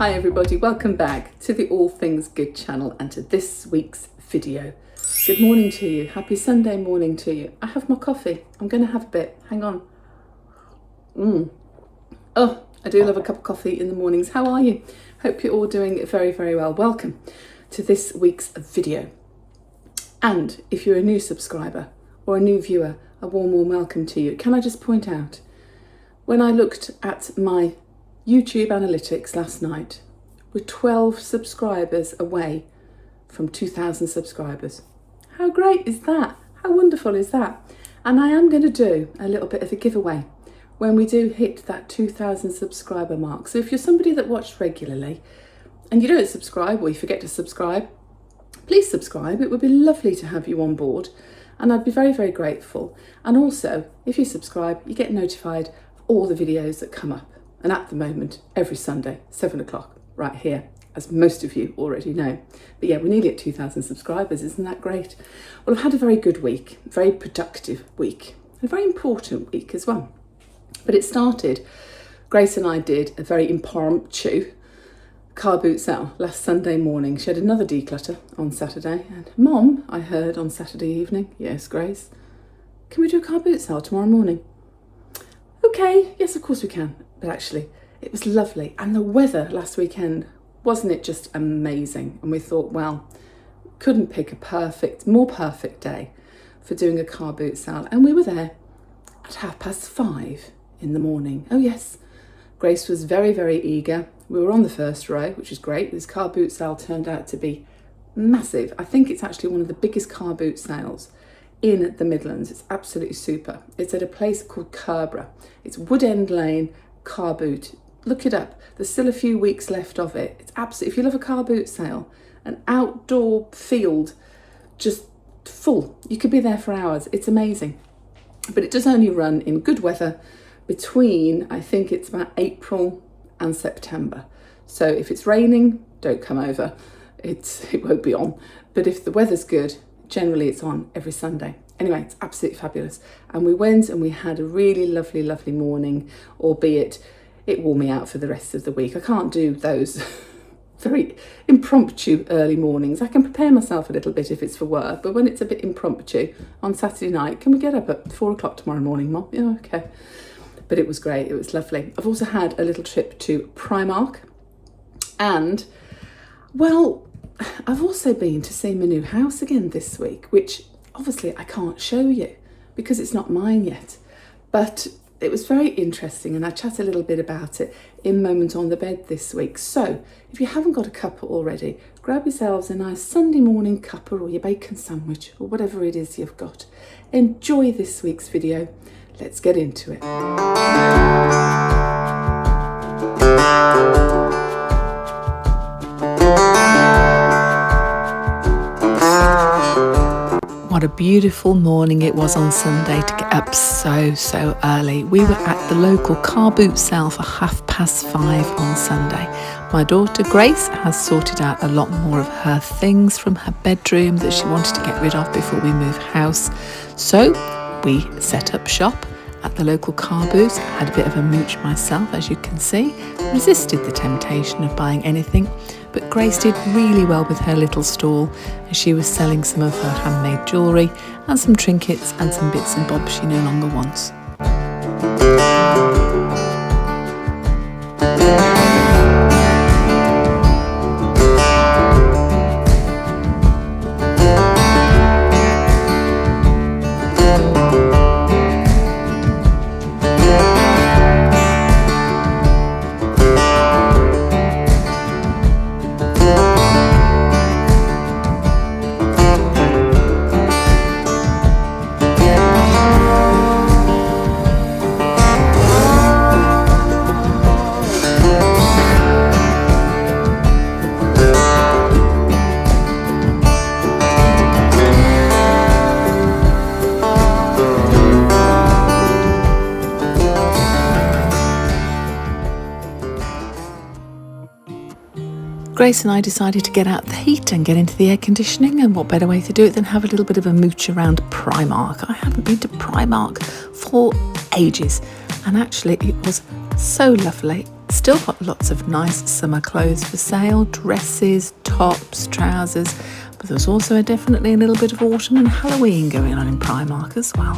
Hi everybody, welcome back to the All Things Good channel and to this week's video. Good morning to you, happy Sunday morning to you. I have my coffee, I'm going to have a bit, hang on. Oh, I do love a cup of coffee in the mornings. How are you? Hope you're all doing very, very well. Welcome to this week's video. And if you're a new subscriber or a new viewer, a warm welcome to you. Can I just point out, when I looked at my YouTube analytics last night, we're 12 subscribers away from 2,000 subscribers. How great is that? How wonderful is that? And I am going to do a little bit of a giveaway when we do hit that 2,000 subscriber mark. So if you're somebody that watched regularly and you don't subscribe or you forget to subscribe, please subscribe. It would be lovely to have you on board and I'd be very, very grateful. And also, if you subscribe, you get notified of all the videos that come up. And at the moment, every Sunday, 7 o'clock, right here, as most of you already know. But yeah, we're nearly at 2,000 subscribers, isn't that great? Well, I've had a very good week, very productive week, a very important week as well. But it started, Grace and I did a very impromptu car boot sale last Sunday morning. She had another declutter on Saturday. And Mom, I heard on Saturday evening, yes, Grace, can we do a car boot sale tomorrow morning? Okay, yes, of course we can. But actually, it was lovely. And the weather last weekend, wasn't it just amazing? And we thought, well, couldn't pick a more perfect day for doing a car boot sale. And we were there at 5:30 in the morning. Oh yes, Grace was very, very eager. We were on the first row, which is great. This car boot sale turned out to be massive. I think it's actually one of the biggest car boot sales in the Midlands. It's absolutely super. It's at a place called Kerbra. It's Wood End Lane car boot. Look it up. There's still a few weeks left of it. It's absolutely, if you love a car boot sale, an outdoor field just full. You could be there for hours. It's amazing. But it does only run in good weather between, I think it's about April and September. So if it's raining, don't come over. It won't be on. But if the weather's good, generally it's on every Sunday. Anyway, it's absolutely fabulous. And we went and we had a really lovely, lovely morning, albeit it wore me out for the rest of the week. I can't do those very impromptu early mornings. I can prepare myself a little bit if it's for work, but when it's a bit impromptu on Saturday night, can we get up at 4 o'clock tomorrow morning, Mom? Yeah, okay. But it was great. It was lovely. I've also had a little trip to Primark and, well, I've also been to see my new house again this week, which obviously I can't show you because it's not mine yet. But it was very interesting and I chat a little bit about it in Moment on the Bed this week. So if you haven't got a cuppa already, grab yourselves a nice Sunday morning cuppa or your bacon sandwich or whatever it is you've got. Enjoy this week's video. Let's get into it. What a beautiful morning it was on Sunday to get up so early. We were at the local car boot sale for 5:30 on Sunday. My daughter Grace has sorted out a lot more of her things from her bedroom that she wanted to get rid of before we move house. So we set up shop at the local car boot. I had a bit of a mooch myself, as you can see. Resisted the temptation of buying anything, but Grace did really well with her little stall as she was selling some of her handmade jewellery and some trinkets and some bits and bobs she no longer wants. Grace and I decided to get out the heat and get into the air conditioning, and what better way to do it than have a little bit of a mooch around Primark. I haven't been to Primark for ages, and actually it was so lovely. Still got lots of nice summer clothes for sale, dresses, tops, trousers, but there's also definitely a little bit of autumn and Halloween going on in Primark as well.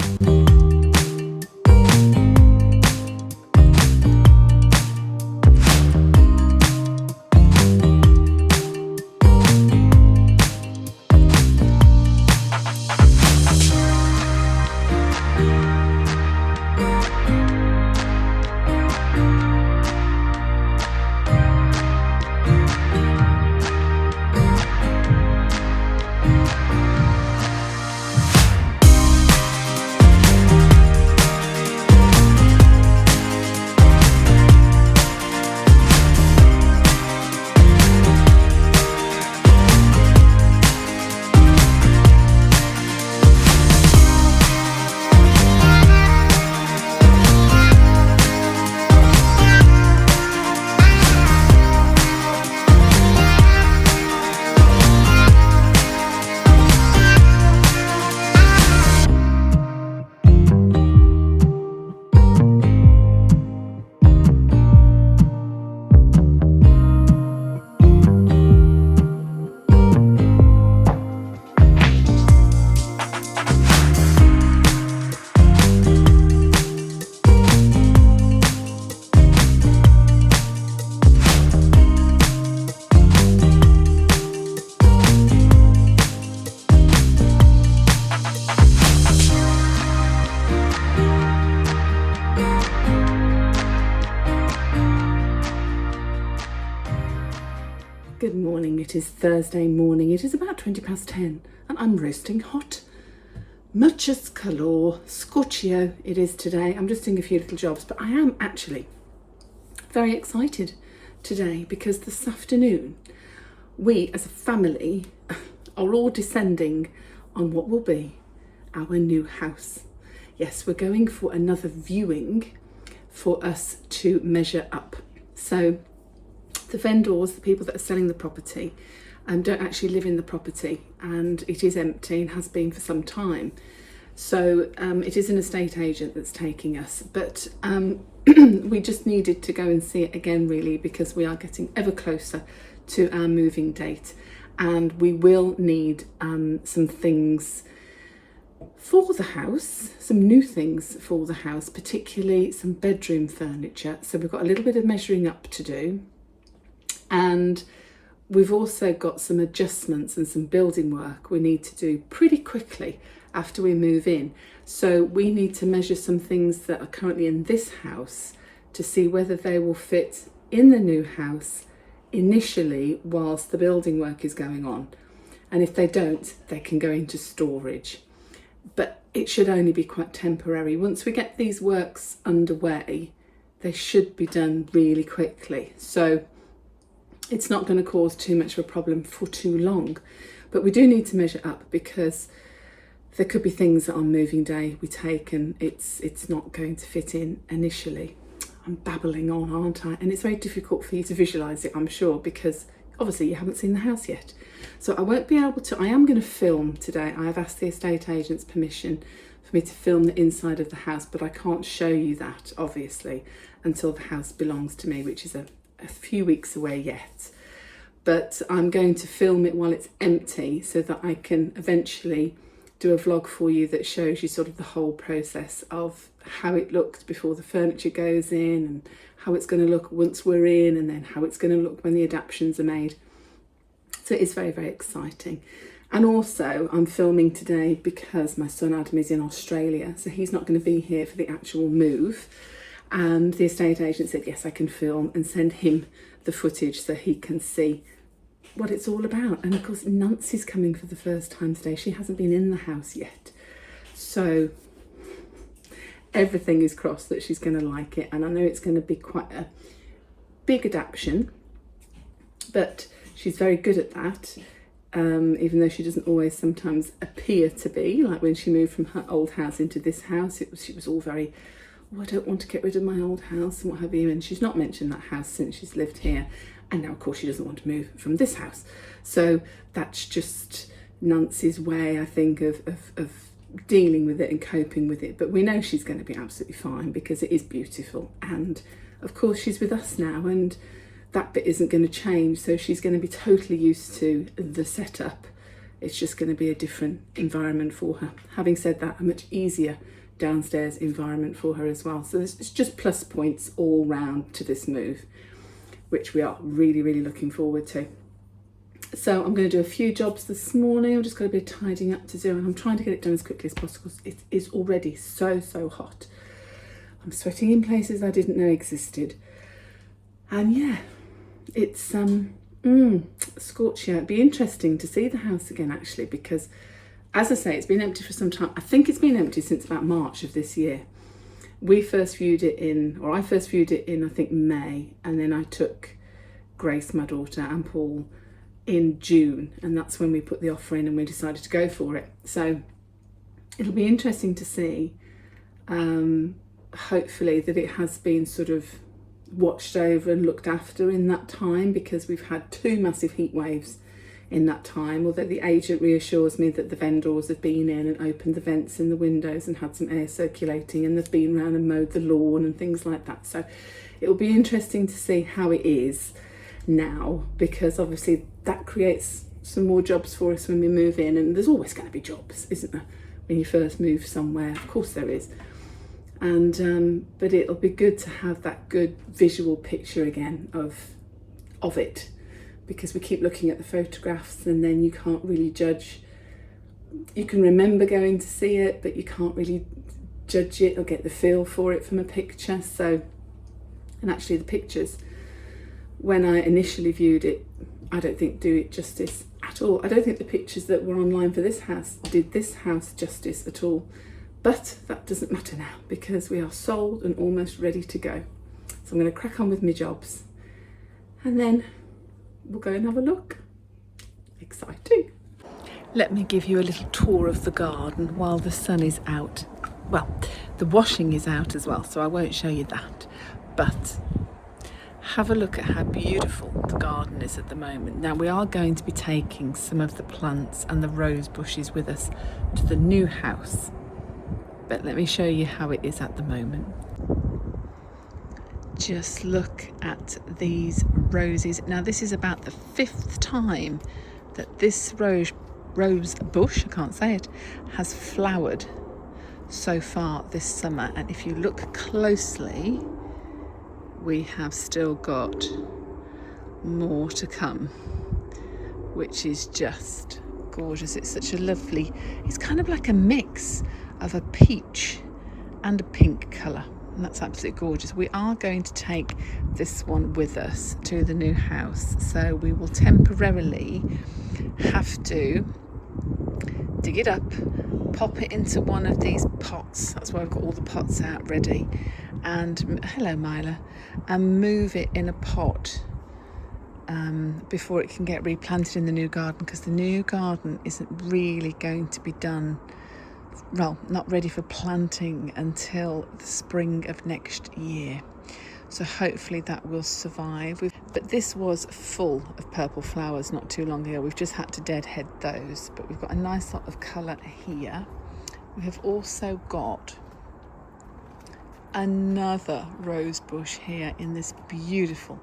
Good morning, it is Thursday morning, it is about 10:20 and I'm roasting hot. Muchas calor, scorchio it is today. I'm just doing a few little jobs, but I am actually very excited today because this afternoon we as a family are all descending on what will be our new house. Yes, we're going for another viewing for us to measure up. So the vendors, the people that are selling the property, don't actually live in the property, and it is empty and has been for some time. So it is an estate agent that's taking us, but we just needed to go and see it again really because we are getting ever closer to our moving date, and we will need some things for the house, some new things for the house, particularly some bedroom furniture. So we've got a little bit of measuring up to do. And we've also got some adjustments and some building work we need to do pretty quickly after we move in. So we need to measure some things that are currently in this house to see whether they will fit in the new house initially whilst the building work is going on. And if they don't, they can go into storage. But it should only be quite temporary. Once we get these works underway, they should be done really quickly. So it's not going to cause too much of a problem for too long, but we do need to measure up because there could be things that on moving day we take and it's not going to fit in initially. I'm babbling on, aren't I? And it's very difficult for you to visualise it, I'm sure, because obviously you haven't seen the house yet. So I won't be able to, I am going to film today. I have asked the estate agent's permission for me to film the inside of the house, but I can't show you that obviously until the house belongs to me, which is a few weeks away yet. But I'm going to film it while it's empty so that I can eventually do a vlog for you that shows you sort of the whole process of how it looked before the furniture goes in and how it's going to look once we're in, and then how it's going to look when the adaptations are made. So it's very, very exciting. And also I'm filming today because my son Adam is in Australia, so he's not going to be here for the actual move. And the estate agent said, yes, I can film and send him the footage so he can see what it's all about. And of course, Nancy's coming for the first time today. She hasn't been in the house yet. So everything is crossed that she's going to like it. And I know it's going to be quite a big adaptation, but she's very good at that. Even though she doesn't always sometimes appear to be, like when she moved from her old house into this house, she was all very, oh, I don't want to get rid of my old house and what have you. And she's not mentioned that house since she's lived here. And now, of course, she doesn't want to move from this house. So that's just Nancy's way, I think, of dealing with it and coping with it. But we know she's going to be absolutely fine because it is beautiful. And of course she's with us now, and that bit isn't going to change, so she's going to be totally used to the setup. It's just going to be a different environment for her. Having said that, a much easier downstairs environment for her as well. So it's just plus points all round to this move, which we are really, really looking forward to. So I'm going to do a few jobs this morning. I've just got a bit of tidying up to do, and I'm trying to get it done as quickly as possible. It is already so hot. I'm sweating in places I didn't know existed. And yeah, it's scorching. It'd be interesting to see the house again, actually, because as I say, it's been empty for some time. I think it's been empty since about March of this year. I first viewed it in, I think, May, and then I took Grace, my daughter, and Paul in June, and that's when we put the offer in and we decided to go for it. So it'll be interesting to see, hopefully, that it has been sort of watched over and looked after in that time, because we've had 2 massive heat waves in that time, although the agent reassures me that the vendors have been in and opened the vents in the windows and had some air circulating, and they've been round and mowed the lawn and things like that. So it will be interesting to see how it is now, because obviously that creates some more jobs for us when we move in, and there's always going to be jobs, isn't there, when you first move somewhere? Of course there is. And but it'll be good to have that good visual picture again of it, because we keep looking at the photographs and then you can't really judge. You can remember going to see it, but you can't really judge it or get the feel for it from a picture. So, and actually the pictures, when I initially viewed it, I don't think do it justice at all. I don't think the pictures that were online for this house did this house justice at all. But that doesn't matter now, because we are sold and almost ready to go. So I'm going to crack on with my jobs, and then we'll go and have a look. Exciting. Let me give you a little tour of the garden while the sun is out. Well, the washing is out as well, so I won't show you that. But have a look at how beautiful the garden is at the moment. Now, we are going to be taking some of the plants and the rose bushes with us to the new house. But let me show you how it is at the moment. Just look at these roses. Now, this is about the 5th time that this rose bush, I can't say it, has flowered so far this summer. And if you look closely, we have still got more to come, which is just gorgeous. It's such a lovely, it's kind of like a mix of a peach and a pink colour, and that's absolutely gorgeous. We are going to take this one with us to the new house, so we will temporarily have to dig it up, pop it into one of these pots. That's why I've got all the pots out ready, and hello Mila, and move it in a pot before it can get replanted in the new garden, because the new garden isn't really going to be done, well, not ready for planting until the spring of next year. So hopefully that will survive. But this was full of purple flowers not too long ago. We've just had to deadhead those, but we've got a nice lot of colour here. We have also got another rose bush here in this beautiful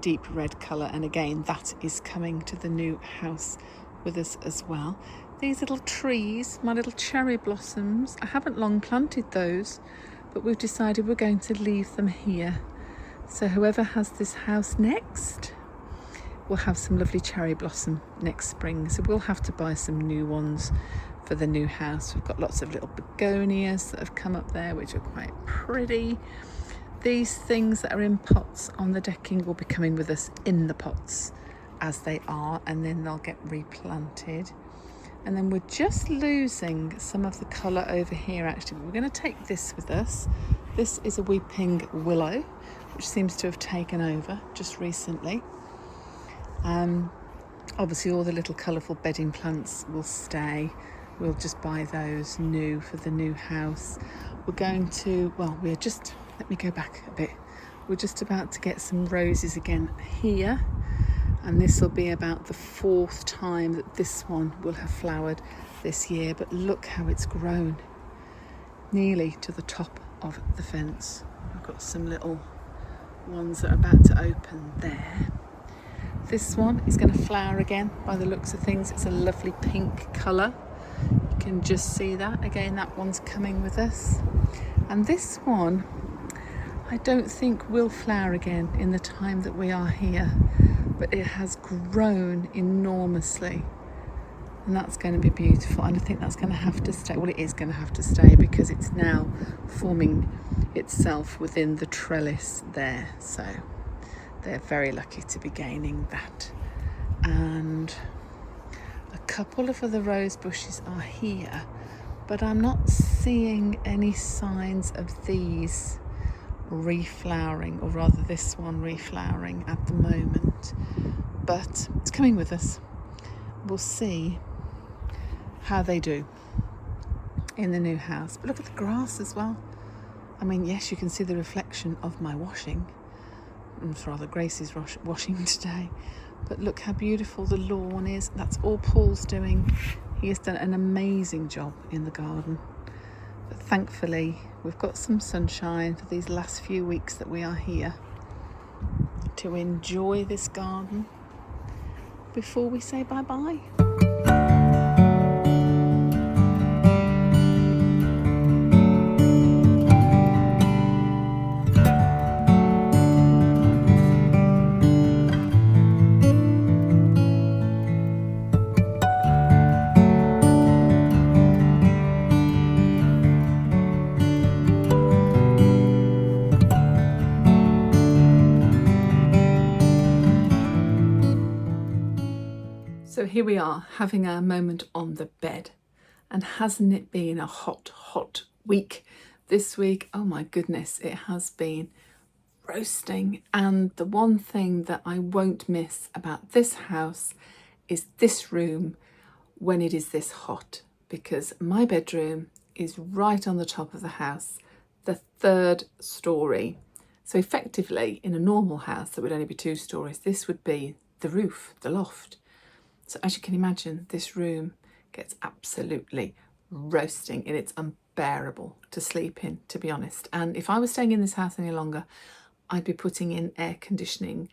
deep red colour, and again that is coming to the new house with us as well. These little trees, my little cherry blossoms, I haven't long planted those, but we've decided we're going to leave them here. So whoever has this house next will have some lovely cherry blossom next spring. So we'll have to buy some new ones for the new house. We've got lots of little begonias that have come up there, which are quite pretty. These things that are in pots on the decking will be coming with us in the pots as they are, and then they'll get replanted. And then we're just losing some of the colour over here actually. We're going to take this with us. This is a weeping willow, which seems to have taken over just recently. Obviously all the little colourful bedding plants will stay. We'll just buy those new for the new house. We're going to, let me go back a bit. We're just about to get some roses again here. And this will be about the 4th time that this one will have flowered this year. But look how it's grown, nearly to the top of the fence. I've got some little ones that are about to open there. This one is going to flower again by the looks of things. It's a lovely pink colour. You can just see that. Again, that one's coming with us. And this one, I don't think will flower again in the time that we are here, but it has grown enormously. And that's going to be beautiful, and I think that's going to have to stay. Well, it is going to have to stay because it's now forming itself within the trellis there. So they're very lucky to be gaining that. And a couple of other rose bushes are here, but I'm not seeing any signs of these reflowering, or rather this one reflowering at the moment. But it's coming with us. We'll see how they do in the new house. But look at the grass as well. I mean, yes, you can see the reflection of my washing. It's rather Gracie's washing today. But look how beautiful the lawn is. That's all Paul's doing. He has done an amazing job in the garden. But thankfully, we've got some sunshine for these last few weeks that we are here to enjoy this garden before we say bye-bye. So here we are having our moment on the bed, and hasn't it been a hot week this week? Oh my goodness, it has been roasting. And the one thing that I won't miss about this house is this room when it is this hot, because my bedroom is right on the top of the house, the 3rd story. So effectively in a normal house that would only be 2 stories, this would be the roof, the loft. So as you can imagine, this room gets absolutely roasting and it's unbearable to sleep in, to be honest. And if I was staying in this house any longer, I'd be putting in air conditioning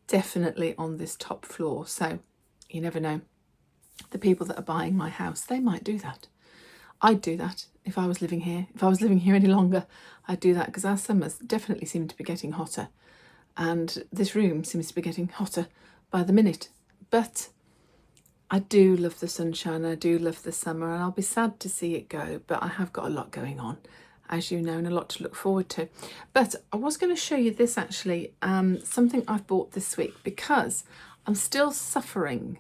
definitely on this top floor. So you never know. The people that are buying my house, they might do that. I'd do that if I was living here. If I was living here any longer, I'd do that, because our summers definitely seem to be getting hotter. And this room seems to be getting hotter by the minute. But I do love the sunshine, I do love the summer, and I'll be sad to see it go, but I have got a lot going on, as you know, and a lot to look forward to. But I was going to show you this actually, something I've bought this week, because I'm still suffering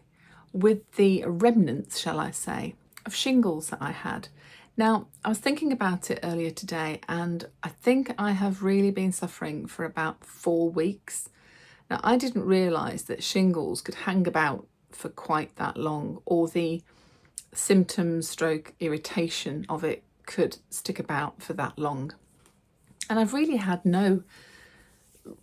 with the remnants, shall I say, of shingles that I had. Now, I was thinking about it earlier today, and I think I have really been suffering for about 4 weeks. Now, I didn't realise that shingles could hang about for quite that long, or the symptoms stroke irritation of it could stick about for that long. And I've really had no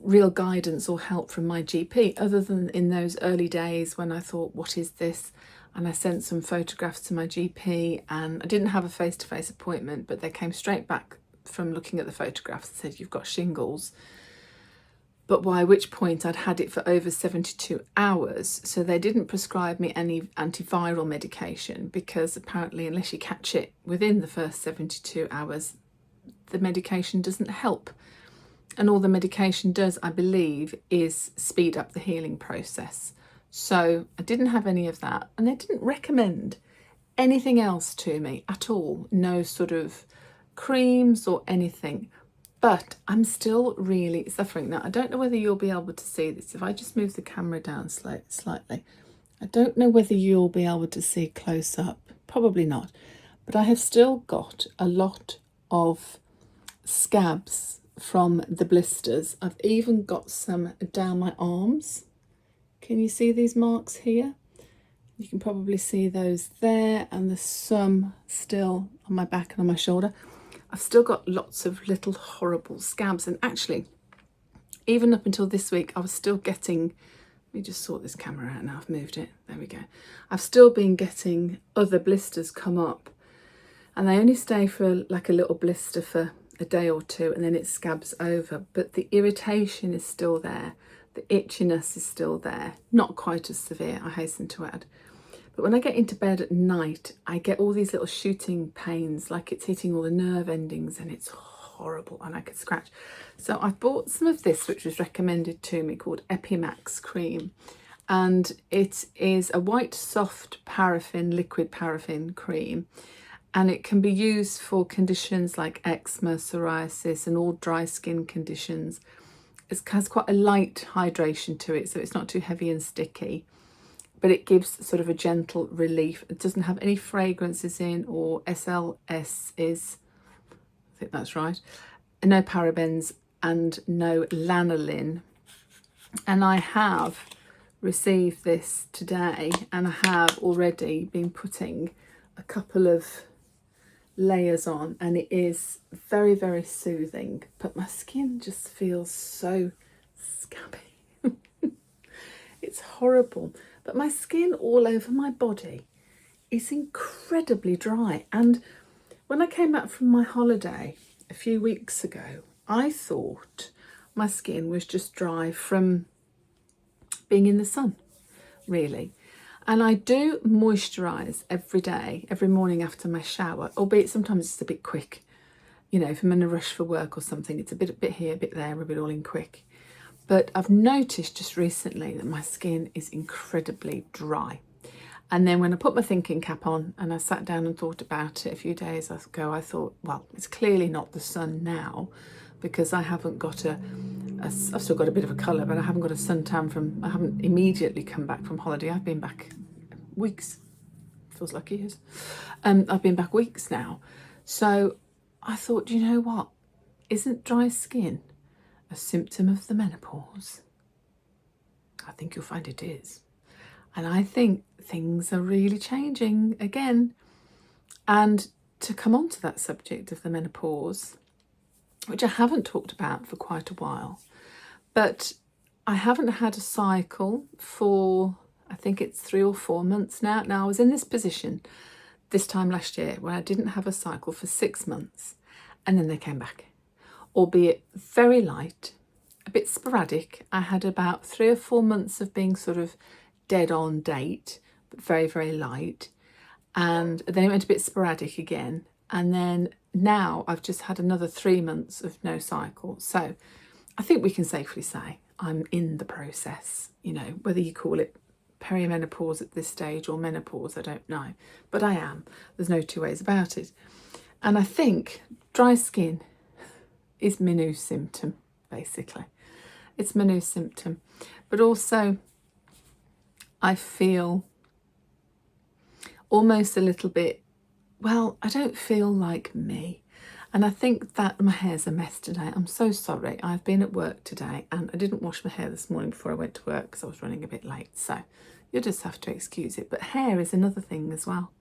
real guidance or help from my GP, other than in those early days when I thought, what is this? And I sent some photographs to my GP, and I didn't have a face-to-face appointment, but they came straight back from looking at the photographs and said, you've got shingles. But by which point I'd had it for over 72 hours. So they didn't prescribe me any antiviral medication, because apparently unless you catch it within the first 72 hours, the medication doesn't help. And all the medication does, I believe, is speed up the healing process. So I didn't have any of that. And they didn't recommend anything else to me at all. No sort of creams or anything. But I'm still really suffering. Now, I don't know whether you'll be able to see this. If I just move the camera down slightly, I don't know whether you'll be able to see close up. Probably not. But I have still got a lot of scabs from the blisters. I've even got some down my arms. Can you see these marks here? You can probably see those there, and there's some still on my back and on my shoulder. I've still got lots of little horrible scabs, and actually even up until this week I was still getting, let me just sort this camera out now, I've moved it, there we go. I've still been getting other blisters come up, and they only stay for like a little blister for a day or two, and then it scabs over, but the irritation is still there. The itchiness is still there. Not quite as severe, I hasten to add. But when I get into bed at night, I get all these little shooting pains, like it's hitting all the nerve endings, and it's horrible, and I could scratch. So I bought some of this, which was recommended to me, called Epimax cream. And it is a white soft paraffin, liquid paraffin cream. And it can be used for conditions like eczema, psoriasis, and all dry skin conditions. It has quite a light hydration to it, so it's not too heavy and sticky, but it gives sort of a gentle relief. It doesn't have any fragrances in, or SLS is, I think that's right, no parabens and no lanolin. And I have received this today, and I have already been putting a couple of layers on, and it is very, very soothing, but my skin just feels so scabby. It's horrible, but my skin all over my body is incredibly dry. And when I came back from my holiday a few weeks ago, I thought my skin was just dry from being in the sun, really. And I do moisturise every day, every morning after my shower, albeit sometimes it's a bit quick. You know, if I'm in a rush for work or something, it's a bit here, a bit there, a bit all in quick. But I've noticed just recently that my skin is incredibly dry. And then when I put my thinking cap on and I sat down and thought about it a few days ago, I thought, well, it's clearly not the sun now, because I haven't got I've still got a bit of a colour, but I haven't got a suntan I haven't immediately come back from holiday. I've been back weeks. Feels like years. I've been back weeks now. So I thought, you know what? Isn't dry skin a symptom of the menopause? I think you'll find it is. And I think things are really changing again. And to come on to that subject of the menopause, which I haven't talked about for quite a while, but I haven't had a cycle for, I think it's 3 or 4 months now. Now, I was in this position this time last year where I didn't have a cycle for 6 months, and then they came back, albeit very light, a bit sporadic. I had about 3 or 4 months of being sort of dead on date, but very, very light. And then it went a bit sporadic again. And then now I've just had another 3 months of no cycle. So I think we can safely say I'm in the process, you know, whether you call it perimenopause at this stage or menopause, I don't know, but I am. There's no two ways about it. And I think dry skin is my new symptom, basically. It's my new symptom. But also I feel almost a little bit, well, I don't feel like me. And I think that my hair's a mess today. I'm so sorry. I've been at work today and I didn't wash my hair this morning before I went to work because I was running a bit late. So you'll just have to excuse it. But hair is another thing as well.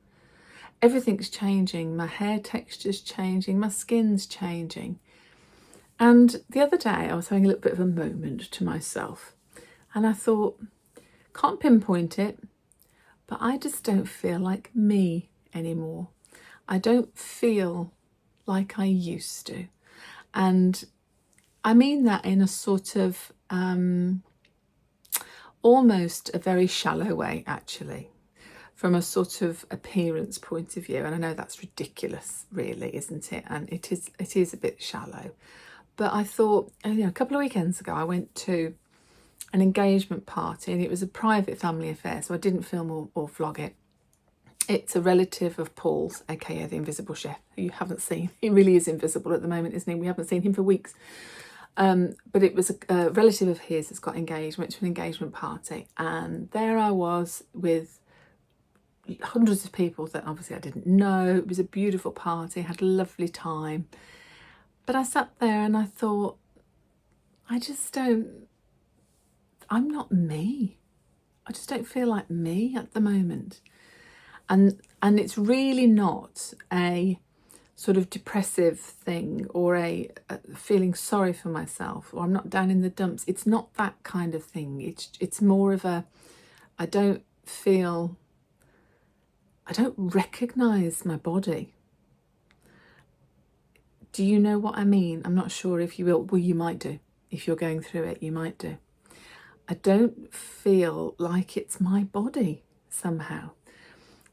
Everything's changing. My hair texture's changing. My skin's changing. And the other day I was having a little bit of a moment to myself. And I thought, can't pinpoint it, but I just don't feel like me anymore. I don't feel like I used to. And I mean that in a sort of almost a very shallow way, actually, from a sort of appearance point of view. And I know that's ridiculous, really, isn't it? And it is a bit shallow. But I thought, you know, a couple of weekends ago, I went to an engagement party, and it was a private family affair, so I didn't film or vlog it. It's a relative of Paul's, aka the Invisible Chef, who you haven't seen. He really is invisible at the moment, isn't he? We haven't seen him for weeks. But it was a relative of his that's got engaged, went to an engagement party, and there I was with hundreds of people that obviously I didn't know. It was a beautiful party, had a lovely time. But I sat there and I thought, I'm not me. I just don't feel like me at the moment. And it's really not a sort of depressive thing or a feeling sorry for myself, or I'm not down in the dumps. It's not that kind of thing. It's more of a, I don't recognise my body. Do you know what I mean? I'm not sure if you will. Well, you might do. If you're going through it, you might do. I don't feel like it's my body somehow.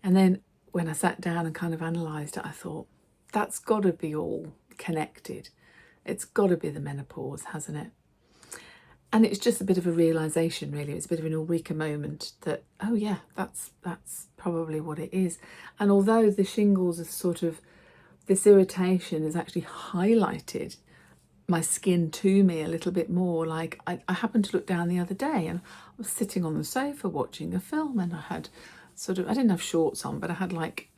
And then when I sat down and kind of analysed it, I thought, that's got to be all connected. It's got to be the menopause, hasn't it? And it's just a bit of a realisation, really. It's a bit of an eureka moment that, oh yeah, that's probably what it is. And although the shingles are sort of, this irritation has actually highlighted my skin to me a little bit more. Like I happened to look down the other day and I was sitting on the sofa watching a film, and I had sort of, I didn't have shorts on, but I had like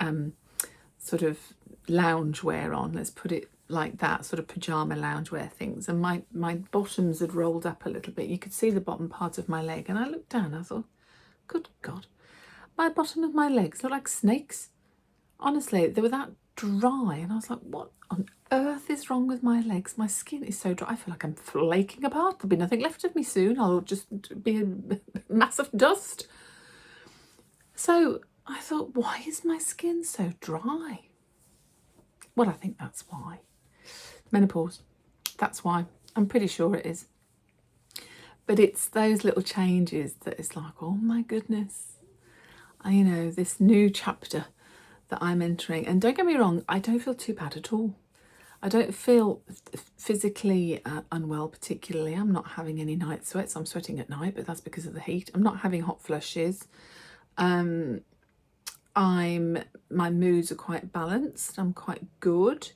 sort of lounge wear on, let's put it like that, sort of pyjama loungewear things, and my bottoms had rolled up a little bit. You could see the bottom part of my leg, and I looked down and I thought, good God, my bottom of my legs look like snakes. Honestly, they were that dry, and I was like, what on earth is wrong with my legs? My skin is so dry. I feel like I'm flaking apart. There'll be nothing left of me soon. I'll just be a mass of dust. So I thought, why is my skin so dry? Well, I think that's why. Menopause. That's why. I'm pretty sure it is. But it's those little changes that it's like, oh my goodness. You know, this new chapter that I'm entering. And don't get me wrong, I don't feel too bad at all. I don't feel physically unwell particularly. I'm not having any night sweats. I'm sweating at night, but that's because of the heat. I'm not having hot flushes. My moods are quite balanced. I'm quite good.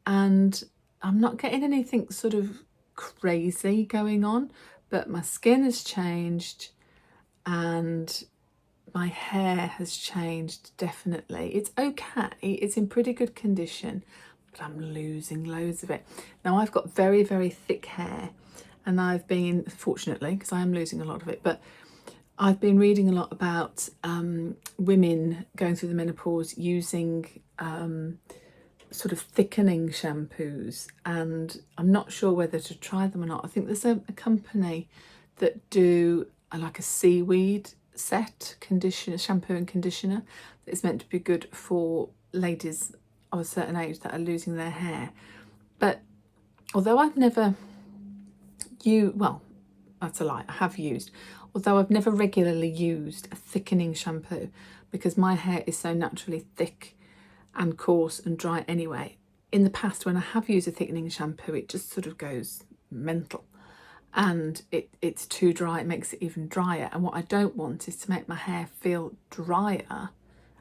And I'm not getting anything sort of crazy going on, but my skin has changed and my hair has changed, definitely. It's okay, it's in pretty good condition, but I'm losing loads of it. Now I've got very, very thick hair, and I've been, fortunately, because I am losing a lot of it, but I've been reading a lot about women going through the menopause using sort of thickening shampoos, and I'm not sure whether to try them or not. I think there's a company that do like a seaweed set conditioner, shampoo and conditioner, that is meant to be good for ladies of a certain age that are losing their hair. But although I've never well, that's a lie, I have used, although I've never regularly used a thickening shampoo because my hair is so naturally thick and coarse and dry anyway. In the past, when I have used a thickening shampoo, it just sort of goes mental, and it's too dry. It makes it even drier, and what I don't want is to make my hair feel drier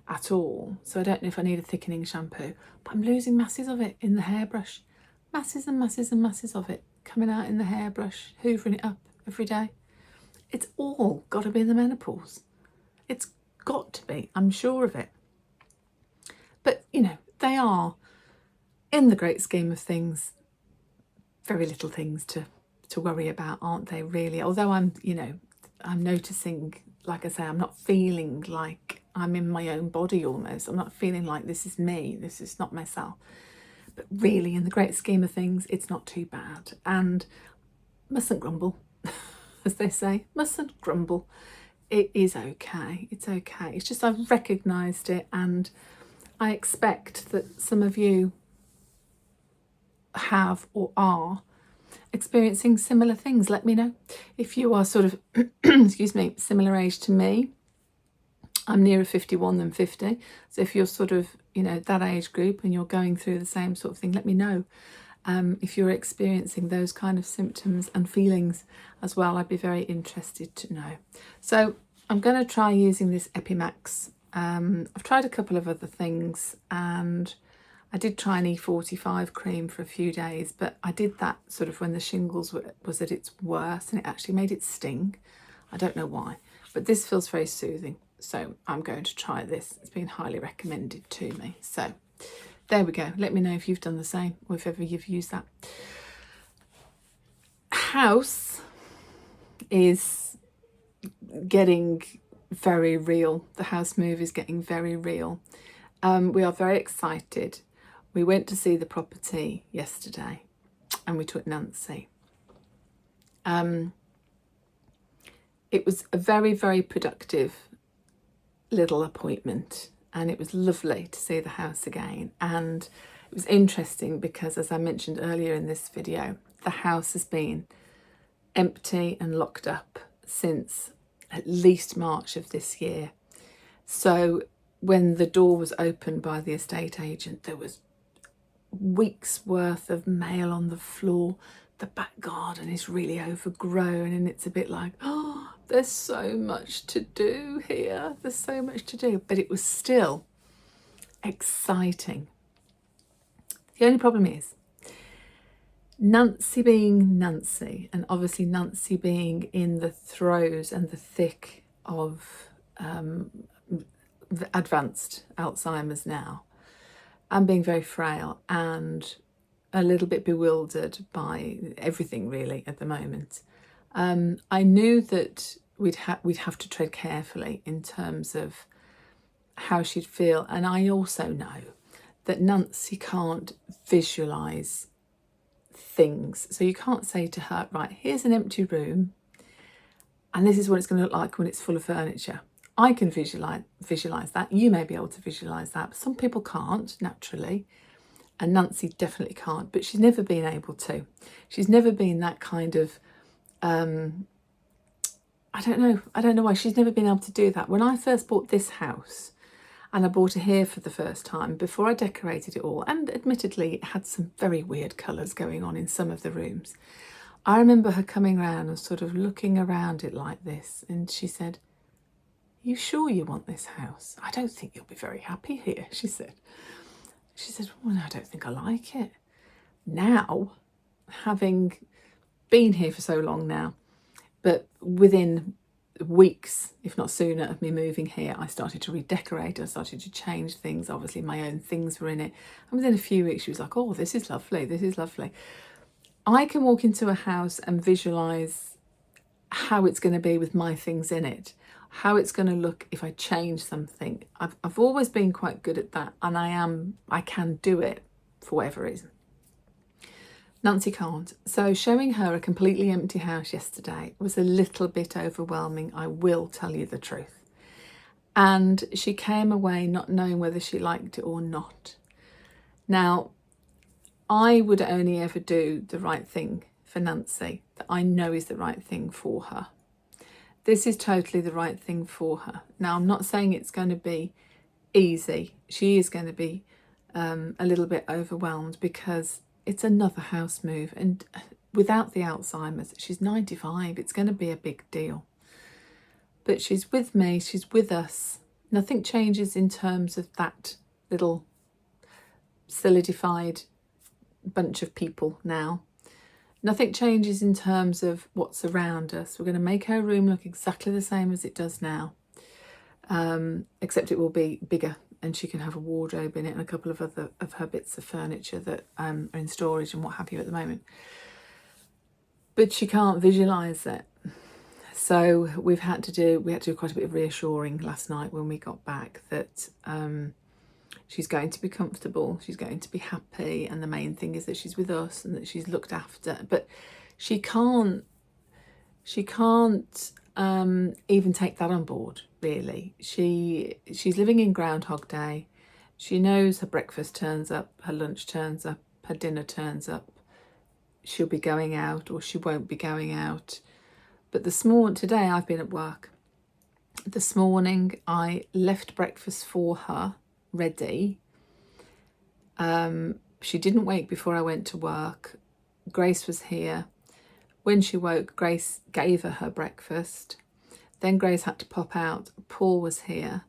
at all. So I don't know if I need a thickening shampoo, but I'm losing masses of it in the hairbrush, masses and masses and masses of it coming out in the hairbrush, hoovering it up every day. It's all got to be the menopause. It's got to be, I'm sure of it. But, you know, they are, in the great scheme of things, very little things to worry about, aren't they, really? Although I'm noticing, like I say, I'm not feeling like I'm in my own body almost. I'm not feeling like this is me, this is not myself. But really, in the great scheme of things, it's not too bad. And mustn't grumble, as they say, mustn't grumble. It is okay, it's okay. It's just I've recognised it, and I expect that some of you have or are experiencing similar things. Let me know if you are sort of excuse me, similar age to me. I'm nearer 51 than 50, so if you're sort of, you know, that age group and you're going through the same sort of thing, let me know. If you're experiencing those kind of symptoms and feelings as well, I'd be very interested to know. So I'm going to try using this Epimax. I've tried a couple of other things, and I did try an E45 cream for a few days, but I did that sort of when the shingles was at its worst, and it actually made it sting. I don't know why, but this feels very soothing, so I'm going to try this. It's been highly recommended to me. So there we go. Let me know if you've done the same, or if ever you've used that. House is getting very real. The house move is getting very real. We are very excited. We went to see the property yesterday, and we took Nancy. It was a very, very productive little appointment, and it was lovely to see the house again. And was interesting because, as I mentioned earlier in this video, the house has been empty and locked up since at least March of this year. So when the door was opened by the estate agent, there was weeks worth of mail on the floor. The back garden is really overgrown, and it's a bit like, oh, there's so much to do here. There's so much to do. But it was still exciting. The only problem is Nancy being Nancy, and obviously Nancy being in the throes and the thick of advanced Alzheimer's now, and being very frail and a little bit bewildered by everything really at the moment. I knew that we'd have to tread carefully in terms of how she'd feel, and I also know that Nancy can't visualise things. So you can't say to her, right, here's an empty room and this is what it's going to look like when it's full of furniture. I can visualise that. You may be able to visualise that, but some people can't naturally. And Nancy definitely can't, but she's never been able to. She's never been that kind of, I don't know why she's never been able to do that. When I first bought this house, and I bought it here for the first time, before I decorated it all, and admittedly it had some very weird colours going on in some of the rooms. I remember her coming around and sort of looking around it like this, and she said, "You sure you want this house? I don't think you'll be very happy here," she said. She said, "Well, no, I don't think I like it." Now, having been here for so long now, but within weeks, if not sooner, of me moving here, I started to redecorate. I started to change things. Obviously, my own things were in it. And within a few weeks, she was like, "Oh, this is lovely. This is lovely." I can walk into a house and visualise how it's going to be with my things in it, how it's going to look if I change something. I've always been quite good at that, and I can do it for whatever reason. Nancy can't. So showing her a completely empty house yesterday was a little bit overwhelming, I will tell you the truth. And she came away not knowing whether she liked it or not. Now, I would only ever do the right thing for Nancy that I know is the right thing for her. This is totally the right thing for her. Now, I'm not saying it's going to be easy. She is going to be a little bit overwhelmed because it's another house move, and without the Alzheimer's, she's 95, it's going to be a big deal. But she's with me, she's with us. Nothing changes in terms of that little solidified bunch of people now. Nothing changes in terms of what's around us. We're going to make her room look exactly the same as it does now, except it will be bigger, and she can have a wardrobe in it and a couple of other of her bits of furniture that are in storage and what have you at the moment. But she can't visualise it. So we had to do quite a bit of reassuring last night when we got back that she's going to be comfortable, she's going to be happy, and the main thing is that she's with us and that she's looked after. But she can't even take that on board, really. She's living in Groundhog Day. She knows her breakfast turns up, her lunch turns up, her dinner turns up. She'll be going out or she won't be going out. But today I've been at work. This morning I left breakfast for her ready. She didn't wake before I went to work. Grace was here. When she woke, Grace gave her breakfast. Then Grace had to pop out. Paul was here.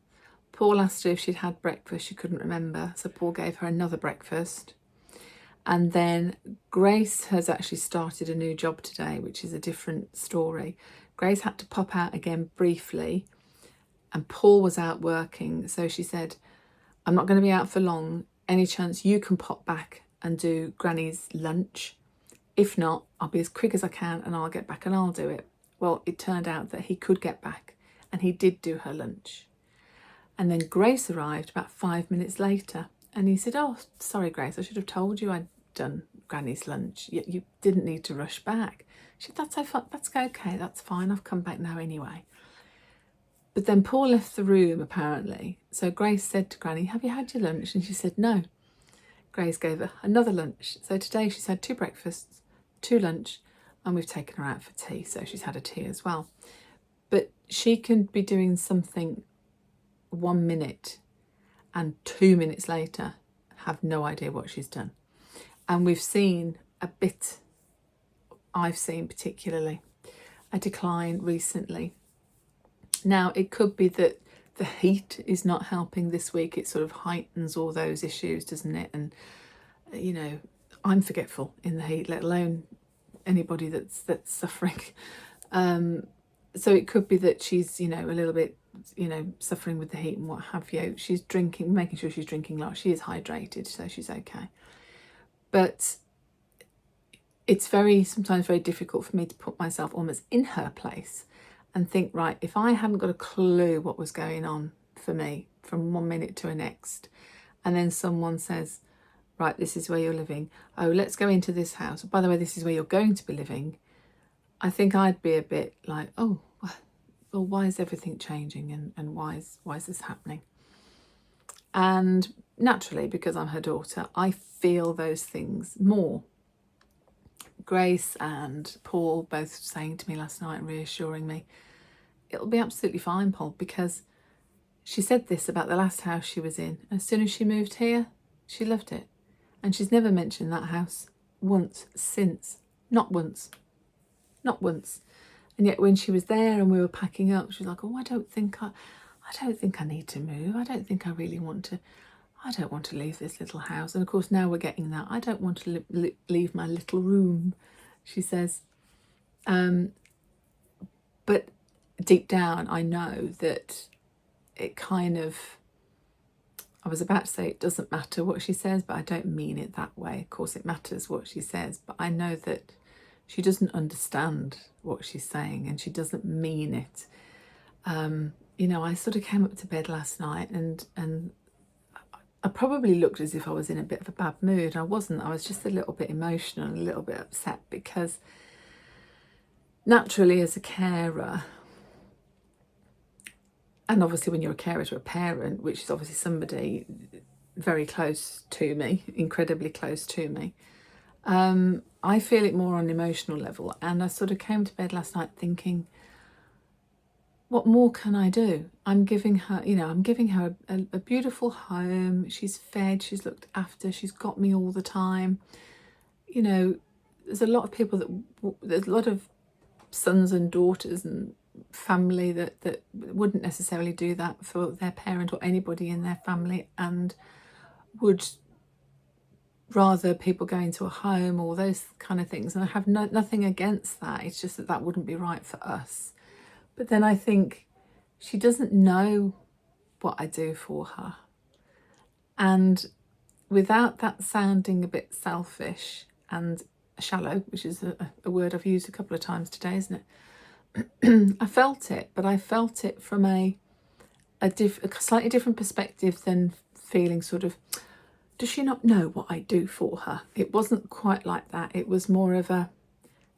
Paul asked her if she'd had breakfast. She couldn't remember, so Paul gave her another breakfast. And then Grace has actually started a new job today, which is a different story. Grace had to pop out again briefly, and Paul was out working. So she said, "I'm not going to be out for long. Any chance you can pop back and do Granny's lunch? If not, I'll be as quick as I can and I'll get back and I'll do it." Well, it turned out that he could get back, and he did do her lunch. And then Grace arrived about 5 minutes later, and he said, "Oh, sorry, Grace, I should have told you I'd done Granny's lunch. You didn't need to rush back." She said, "That's okay, that's fine. I've come back now anyway." But then Paul left the room, apparently. So Grace said to Granny, "Have you had your lunch?" And she said, "No." Grace gave her another lunch. So today she's had 2 breakfasts, 2 lunch, and we've taken her out for tea. So she's had a tea as well. But she can be doing something 1 minute and 2 minutes later have no idea what she's done. And we've seen a bit, I've seen particularly, a decline recently. Now, it could be that the heat is not helping this week. It sort of heightens all those issues, doesn't it? And, you know, I'm forgetful in the heat, let alone anybody that's suffering. So it could be that she's, you know, a little bit, you know, suffering with the heat and what have you. She's drinking, making sure she's drinking lots. She is hydrated, so she's okay. But it's sometimes very difficult for me to put myself almost in her place and think, right, if I hadn't got a clue what was going on for me from 1 minute to the next, and then someone says, right, this is where you're living. Oh, let's go into this house. By the way, this is where you're going to be living. I think I'd be a bit like, oh, well, why is everything changing, and why is this happening? And naturally, because I'm her daughter, I feel those things more. Grace and Paul both saying to me last night, reassuring me, it'll be absolutely fine, Paul, because she said this about the last house she was in. As soon as she moved here, she loved it. And she's never mentioned that house once since. Not once. Not once. And yet when she was there and we were packing up, she was like, oh, I don't think I need to move. I don't think I really want to. I don't want to leave this little house. And of course now we're getting that. I don't want to leave my little room, she says. But deep down, I know that it kind of, I was about to say it doesn't matter what she says, but I don't mean it that way. Of course it matters what she says, but I know that she doesn't understand what she's saying and she doesn't mean it. You know, I sort of came up to bed last night and I probably looked as if I was in a bit of a bad mood. I wasn't. I was just a little bit emotional, a little bit upset, because naturally as a carer, and obviously when you're a carer to a parent, which is obviously somebody very close to me, incredibly close to me, I feel it more on an emotional level. And I sort of came to bed last night thinking, what more can I do? I'm giving her, you know, a beautiful home. She's fed, she's looked after, she's got me all the time. You know, there's a lot of people there's a lot of sons and daughters and family that wouldn't necessarily do that for their parent or anybody in their family, and would rather people go into a home or those kind of things. And I have nothing against that. It's just that wouldn't be right for us. But then I think she doesn't know what I do for her. And without that sounding a bit selfish and shallow, which is a word I've used a couple of times today, isn't it? I felt it, but I felt it from a slightly different perspective than feeling sort of, does she not know what I do for her? It wasn't quite like that. It was more of a,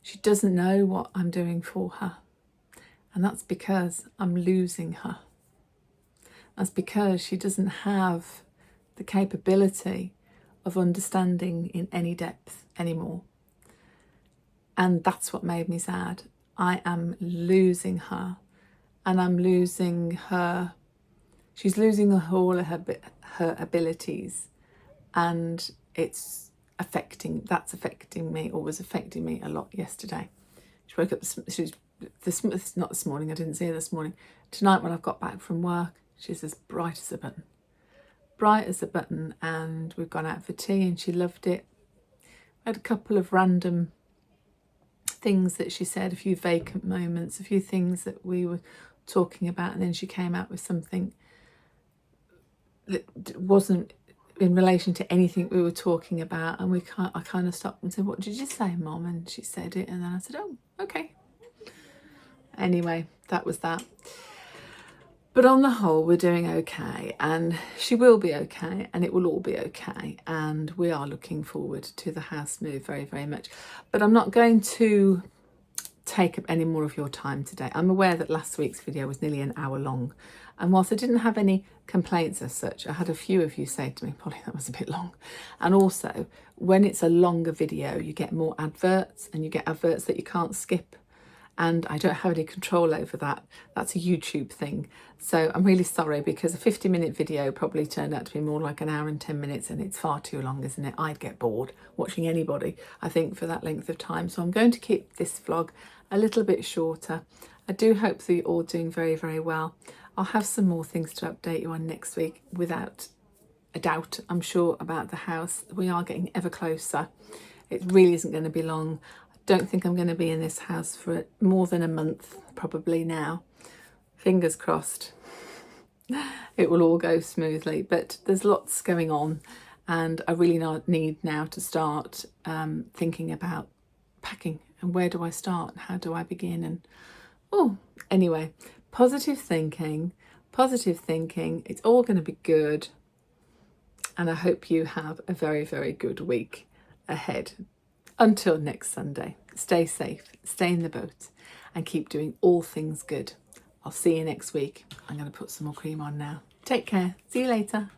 she doesn't know what I'm doing for her. And that's because I'm losing her. That's because she doesn't have the capability of understanding in any depth anymore. And that's what made me sad. I am losing her, and I'm losing her. She's losing all of her abilities, and that's affecting me, or was affecting me a lot yesterday. She woke up, not this morning, I didn't see her this morning. Tonight when I've got back from work, she's as bright as a button. Bright as a button, and we've gone out for tea and she loved it. I had a couple of random things that she said, a few vacant moments, a few things that we were talking about, and then she came out with something that wasn't in relation to anything we were talking about, and I kind of stopped and said, what did you say, Mom? And she said it, and then I said, oh, okay. Anyway, that was that. But on the whole, we're doing okay, and she will be okay, and it will all be okay, and we are looking forward to the house move very, very much. But I'm not going to take up any more of your time today. I'm aware that last week's video was nearly an hour long, And whilst I didn't have any complaints as such, I had a few of you say to me, Polly, that was a bit long. And also, when it's a longer video, you get more adverts, and you get adverts that you can't skip. And I don't have any control over that. That's a YouTube thing. So I'm really sorry, because a 50-minute video probably turned out to be more like an hour and 10 minutes, and it's far too long, isn't it? I'd get bored watching anybody, I think, for that length of time. So I'm going to keep this vlog a little bit shorter. I do hope that you're all doing very, very well. I'll have some more things to update you on next week, without a doubt, I'm sure, about the house. We are getting ever closer. It really isn't going to be long. Don't think I'm going to be in this house for more than a month probably now. Fingers crossed it will all go smoothly, but there's lots going on, and I really need now to start thinking about packing, and where do I start, and how do I begin, and anyway, positive thinking, it's all going to be good, and I hope you have a very, very good week ahead. Until next Sunday, stay safe, stay in the boat, and keep doing all things good. I'll see you next week. I'm going to put some more cream on now. Take care. See you later.